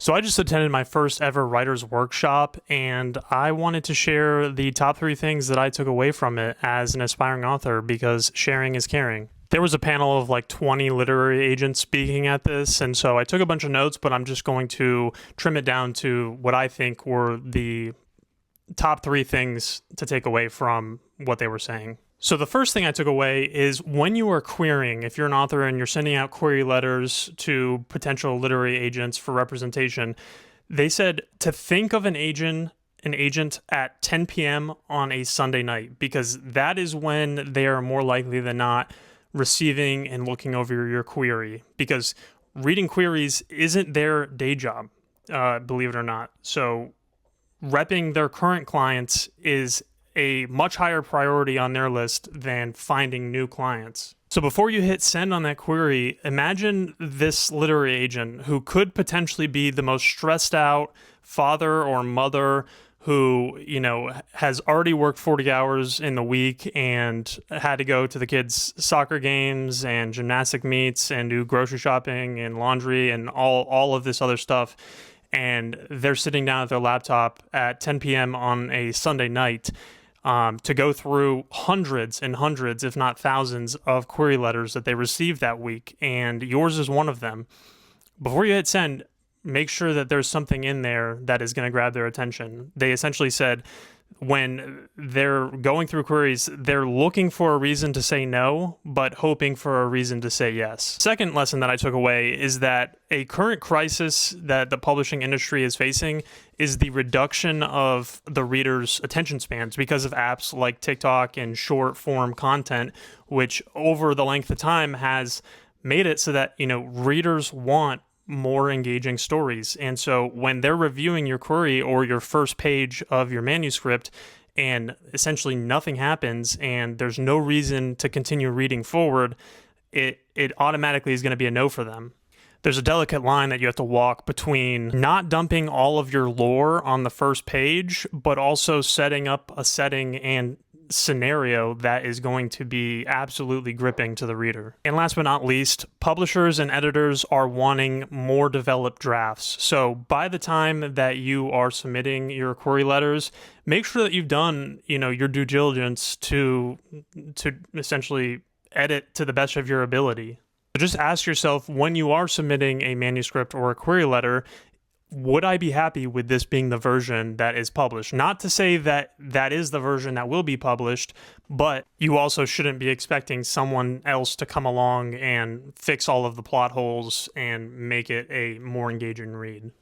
So I just attended my first ever writer's workshop, and I wanted to share the top 3 things that I took away from it as an aspiring author, because sharing is caring. There was a panel of like 20 literary agents speaking at this, and so I took a bunch of notes, but I'm just going to trim it down to what I think were the top 3 things to take away from what they were saying. So the first thing I took away is when you are querying, if you're an author and you're sending out query letters to potential literary agents for representation, they said to think of an agent at 10 p.m. on a Sunday night, because that is when they are more likely than not receiving and looking over your query, because reading queries isn't their day job, believe it or not. So repping their current clients is a much higher priority on their list than finding new clients. So before you hit send on that query, imagine this literary agent who could potentially be the most stressed out father or mother who, has already worked 40 hours in the week and had to go to the kids' soccer games and gymnastic meets and do grocery shopping and laundry and all of this other stuff. And they're sitting down at their laptop at 10 p.m. on a Sunday night to go through hundreds and hundreds, if not thousands, of query letters that they received that week, and yours is one of them. Before you hit send, make sure that there's something in there that is going to grab their attention. They essentially said when they're going through queries, they're looking for a reason to say no, but hoping for a reason to say yes. Second lesson that I took away is that a current crisis that the publishing industry is facing is the reduction of the reader's attention spans because of apps like TikTok and short form content, which over the length of time has made it so that, readers want more engaging stories. And so when they're reviewing your query or your first page of your manuscript and essentially nothing happens and there's no reason to continue reading forward, it automatically is going to be a no for them. There's a delicate line that you have to walk between not dumping all of your lore on the first page, but also setting up a setting and scenario that is going to be absolutely gripping to the reader. And last but not least, publishers and editors are wanting more developed drafts. So by the time that you are submitting your query letters, make sure that you've done, your due diligence to essentially edit to the best of your ability. So just ask yourself, when you are submitting a manuscript or a query letter, would I be happy with this being the version that is published? Not to say that that is the version that will be published, but you also shouldn't be expecting someone else to come along and fix all of the plot holes and make it a more engaging read.